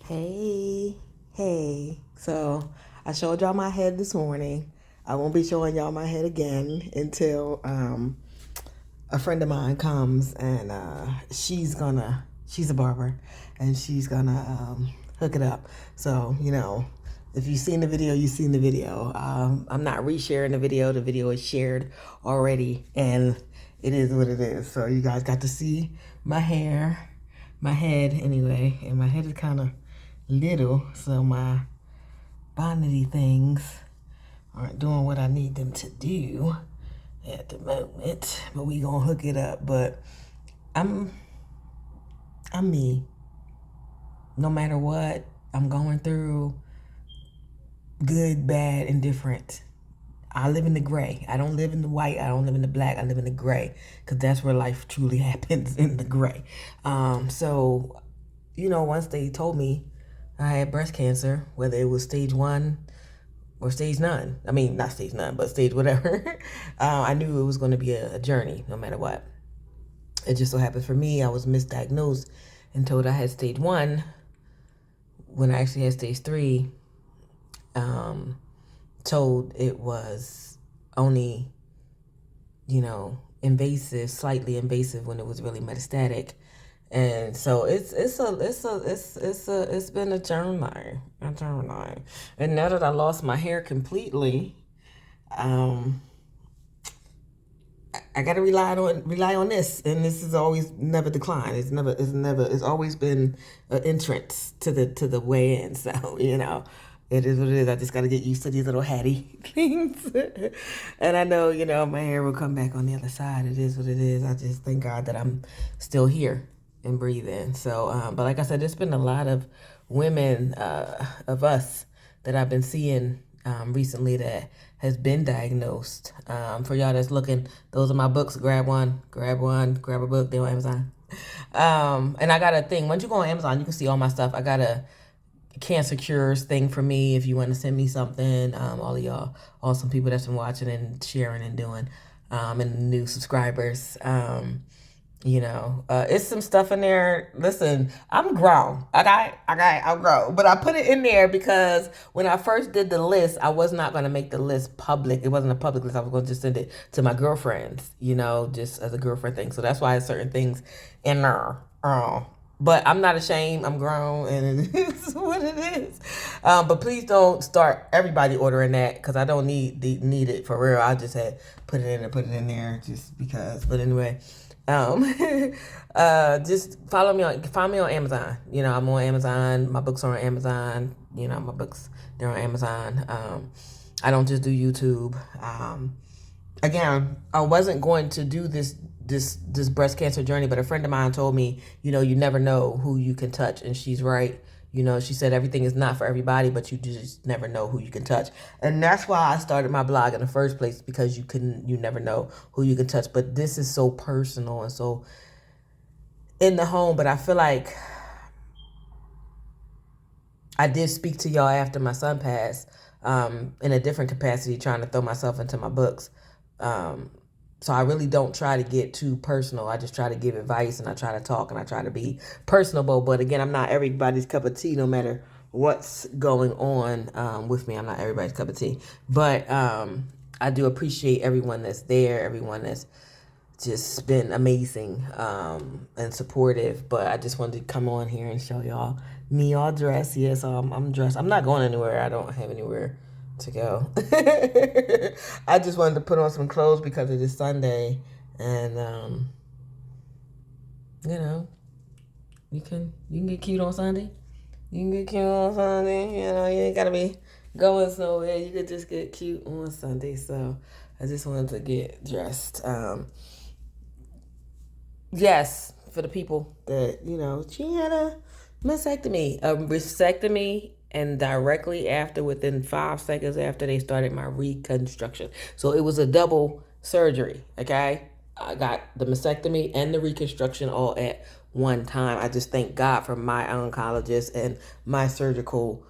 Hey, hey. So I showed y'all my head this morning. I won't be showing y'all my head again until a friend of mine comes and she's a barber and she's gonna hook it up. So, if you've seen the video, you've seen the video. I'm not resharing the video. The video is shared already and it is what it is. So you guys got to see my hair, my head anyway, and my head is kind of little, so my bonnety things aren't doing what I need them to do at the moment. But we gonna hook it up. But I'm I'm me. No matter what I'm going through, good, bad, indifferent. I live in the gray. I don't live in the white. I don't live in the black. I live in the gray because that's where life truly happens, in the gray. So, once they told me I had breast cancer, whether it was stage 1 or stage none. I mean, not stage none, but stage whatever. I knew it was going to be a journey no matter what. It just so happened for me, I was misdiagnosed and told I had stage 1 when I actually had stage 3. Told it was only, invasive, slightly invasive, when it was really metastatic. And so it's been a journey. And now that I lost my hair completely, I gotta rely on this, and this is always never declined. It's always been an entrance to the way in. So it is what it is. I just gotta get used to these little hatty things, and I know my hair will come back on the other side. It is what it is. I just thank God that I'm still here and breathing. So, but like I said, there's been a lot of women of us that I've been seeing recently that has been diagnosed. For y'all that's looking, those are my books. Grab a book. They're on Amazon. And I got a thing. Once you go on Amazon, you can see all my stuff. I got a cancer cures thing for me if you want to send me something. All of y'all awesome people that's been watching and sharing and doing, and new subscribers. It's some stuff in there. Listen, I'm grown. I'm grown. But I put it in there because when I first did the list, I was not going to make the list public. It wasn't a public list. I was going to just send it to my girlfriends, just as a girlfriend thing. So that's why there's certain things in there. But I'm not ashamed. I'm grown, and it is what it is. But please don't start everybody ordering that because I don't need it for real. I just had put it in there just because. But anyway. Just find me on Amazon. I'm on Amazon. My books are on Amazon. My books, they're on Amazon. I don't just do YouTube. Again, I wasn't going to do this breast cancer journey, but a friend of mine told me, you never know who you can touch, and she's right. She said everything is not for everybody, but you just never know who you can touch. And that's why I started my blog in the first place, because you never know who you can touch. But this is so personal and so in the home. But I feel like I did speak to y'all after my son passed, in a different capacity, trying to throw myself into my books. So I really don't try to get too personal. I just try to give advice, and I try to talk, and I try to be personable. But again, I'm not everybody's cup of tea, no matter what's going on with me. I'm not everybody's cup of tea. But I do appreciate everyone that's there, everyone that's just been amazing and supportive. But I just wanted to come on here and show y'all me all dressed. Yes, I'm dressed. I'm not going anywhere. I don't have anywhere to go. I just wanted to put on some clothes because it is Sunday, and you can get cute on Sunday. You can get cute on Sunday. You ain't gotta be going somewhere. You could just get cute on Sunday. So I just wanted to get dressed. Yes, for the people that she had a mastectomy, and directly after, within 5 seconds after, they started my reconstruction. So it was a double surgery, okay? I got the mastectomy and the reconstruction all at one time. I just thank God for my oncologist and my surgical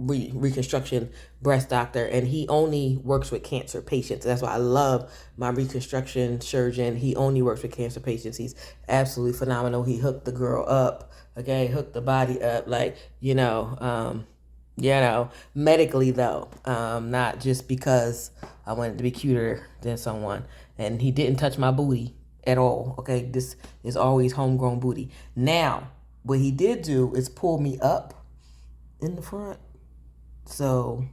reconstruction breast doctor, and he only works with cancer patients. That's why I love my reconstruction surgeon. He only works with cancer patients. He's absolutely phenomenal. He hooked the girl up, okay, hooked the body up, like, medically though, not just because I wanted to be cuter than someone. And he didn't touch my booty at all, okay? This is always homegrown booty. Now, what he did do is pull me up in the front. So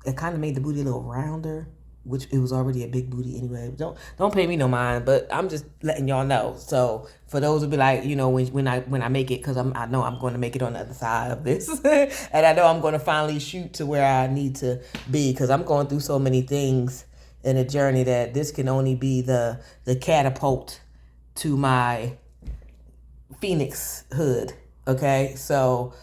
it kind of made the booty a little rounder, which it was already a big booty anyway. Don't pay me no mind, but I'm just letting y'all know. So for those who be like, when I make it, because I know I'm going to make it on the other side of this, and I know I'm going to finally shoot to where I need to be, because I'm going through so many things in a journey that this can only be the catapult to my Phoenix hood. Okay, so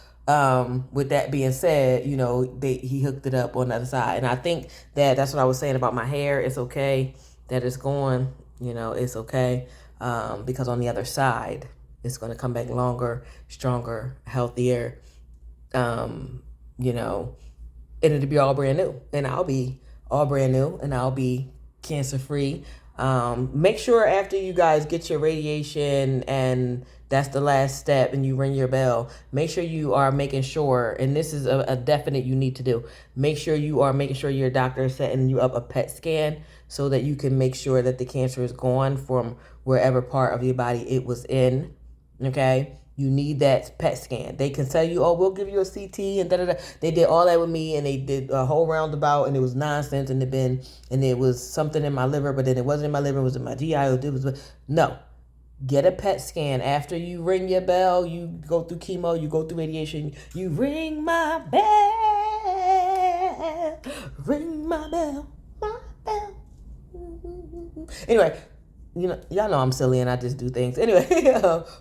with that being said, he hooked it up on the other side, and I think that's what I was saying about my hair. It's okay that it's going, it's okay, because on the other side it's going to come back longer, stronger, healthier, and it'll be all brand new, and I'll be all brand new, and I'll be cancer free. Make sure after you guys get your radiation, and that's the last step, and you ring your bell, make sure you are making sure, and this is a definite you need to do, make sure you are making sure your doctor is setting you up a PET scan so that you can make sure that the cancer is gone from wherever part of your body it was in, okay? You need that PET scan. They can tell you, oh, we'll give you a CT and da-da-da. They did all that with me, and they did a whole roundabout, and it was nonsense, and it was something in my liver, but then it wasn't in my liver, it was in my GI. No. Get a PET scan. After you ring your bell, you go through chemo, you go through radiation, you ring my bell, my bell. Anyway, y'all know I'm silly and I just do things. Anyway,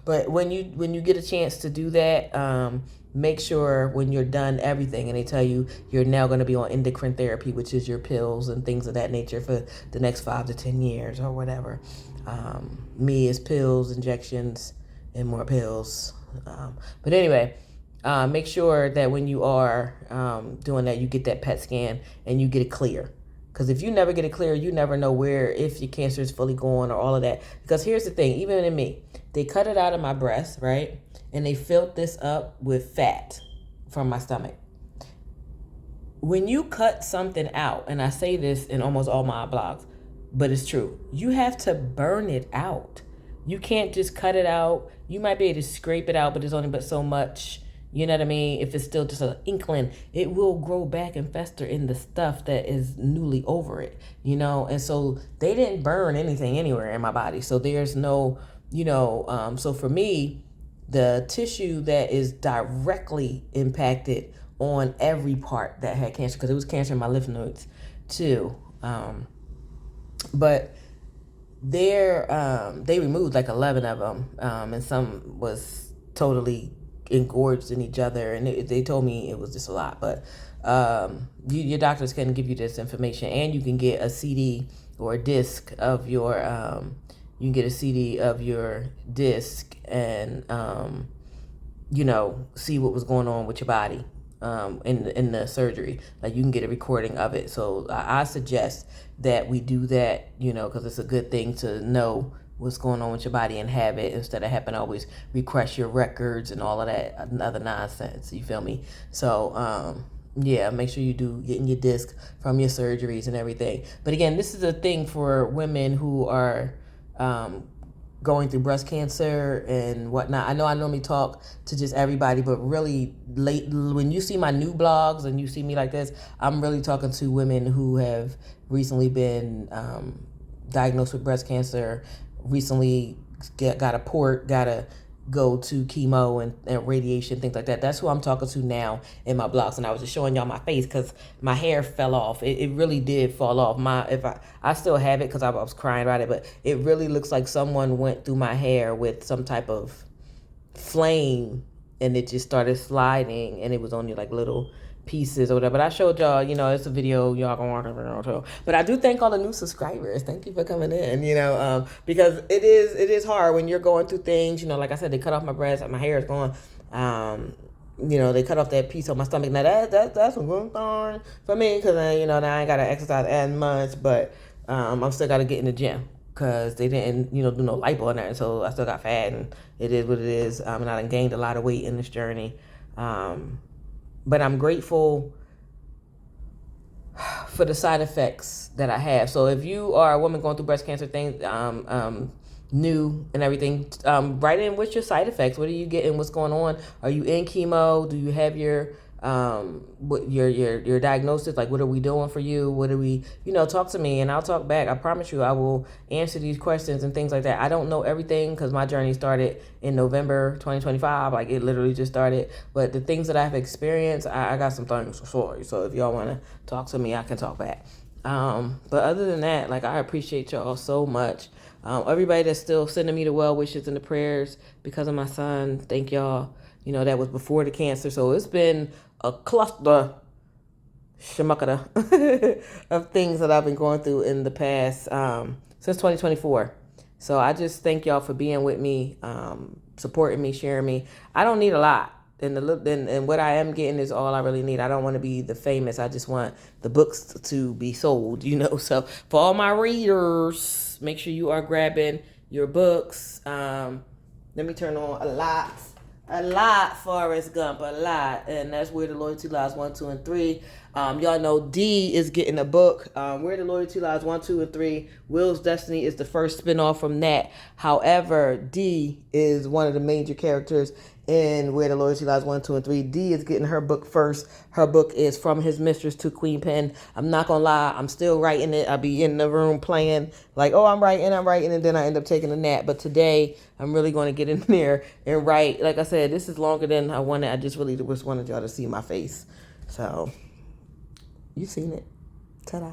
but when you get a chance to do that, make sure when you're done everything, and they tell you you're now going to be on endocrine therapy, which is your pills and things of that nature for the next 5 to 10 years or whatever. Me is pills, injections, and more pills. But anyway, make sure that when you are doing that, you get that PET scan and you get it clear. Because if you never get it clear, you never know if your cancer is fully gone or all of that. Because here's the thing, even in me, they cut it out of my breast, right? And they filled this up with fat from my stomach. When you cut something out, and I say this in almost all my blogs, but it's true, you have to burn it out. You can't just cut it out. You might be able to scrape it out, but there's only but so much. You know what I mean? If it's still just an inkling, it will grow back and fester in the stuff that is newly over it, And so they didn't burn anything anywhere in my body. So there's no, so for me, the tissue that is directly impacted on every part that had cancer, because it was cancer in my lymph nodes too. But they removed like 11 of them, and some was totally engorged in each other, and they told me it was just a lot. But your doctors can give you this information, and you can get a CD or a disc of your disc and see what was going on with your body in the surgery. Like, you can get a recording of it. So I suggest that we do that, because it's a good thing to know what's going on with your body and have it, instead of having to always request your records and all of that other nonsense. You feel me? So make sure you do getting your disc from your surgeries and everything. But again, this is a thing for women who are going through breast cancer and whatnot. I know I normally talk to just everybody, but really when you see my new blogs and you see me like this, I'm really talking to women who have recently been diagnosed with breast cancer, recently got to go to chemo and radiation, things like that. That's who I'm talking to now in my blogs. And I was just showing y'all my face because my hair fell off. It really did fall off. I still have it because I was crying about it, but it really looks like someone went through my hair with some type of flame, and it just started sliding, and it was only like little pieces or whatever. But I showed y'all, it's a video y'all can watch it. But I do thank all the new subscribers. Thank you for coming in, because it is hard when you're going through things, like I said, they cut off my breast, my hair is gone. they cut off that piece on my stomach. Now that's a good thorn for me because now I ain't gotta exercise as much, but I'm still gotta get in the gym because they didn't do no lipo on that, so I still got fat, and it is what it is. And I done gained a lot of weight in this journey, but I'm grateful for the side effects that I have. So if you are a woman going through breast cancer things, new and everything, write in what's your side effects. What are you getting? What's going on? Are you in chemo? Do you have your diagnosis? Like, what are we doing for you? What are we, talk to me and I'll talk back. I promise you I will answer these questions and things like that. I don't know everything because my journey started in November 2025. Like, it literally just started. But the things that I've experienced, I got some things for you. So if y'all want to talk to me, I can talk back. But other than that, like, I appreciate y'all so much. Everybody that's still sending me the well wishes and the prayers because of my son, thank y'all. That was before the cancer, so it's been a cluster shamakada of things that I've been going through in the past since 2024. So I just thank y'all for being with me, supporting me, sharing me. I don't need a lot. And what I am getting is all I really need. I don't want to be the famous. I just want the books to be sold, So for all my readers, make sure you are grabbing your books. Let me turn on a lot, Forrest Gump, a lot. And that's Where the Loyalty Lies 1, 2, and 3. Y'all know D is getting a book. Where the Loyalty Lies 1, 2, and 3. Will's Destiny is the first spinoff from that. However, D is one of the major characters in Where the Loyalty Lies 1, 2, and 3. D is getting her book first. Her book is From His Mistress to Queen Pen. I'm not gonna lie, I'm still writing it. I'll be in the room playing like, oh, I'm writing, and then I end up taking a nap. But today, I'm really going to get in there and write. Like I said, this is longer than I wanted. I just really just wanted y'all to see my face. So, you seen it. Ta-da.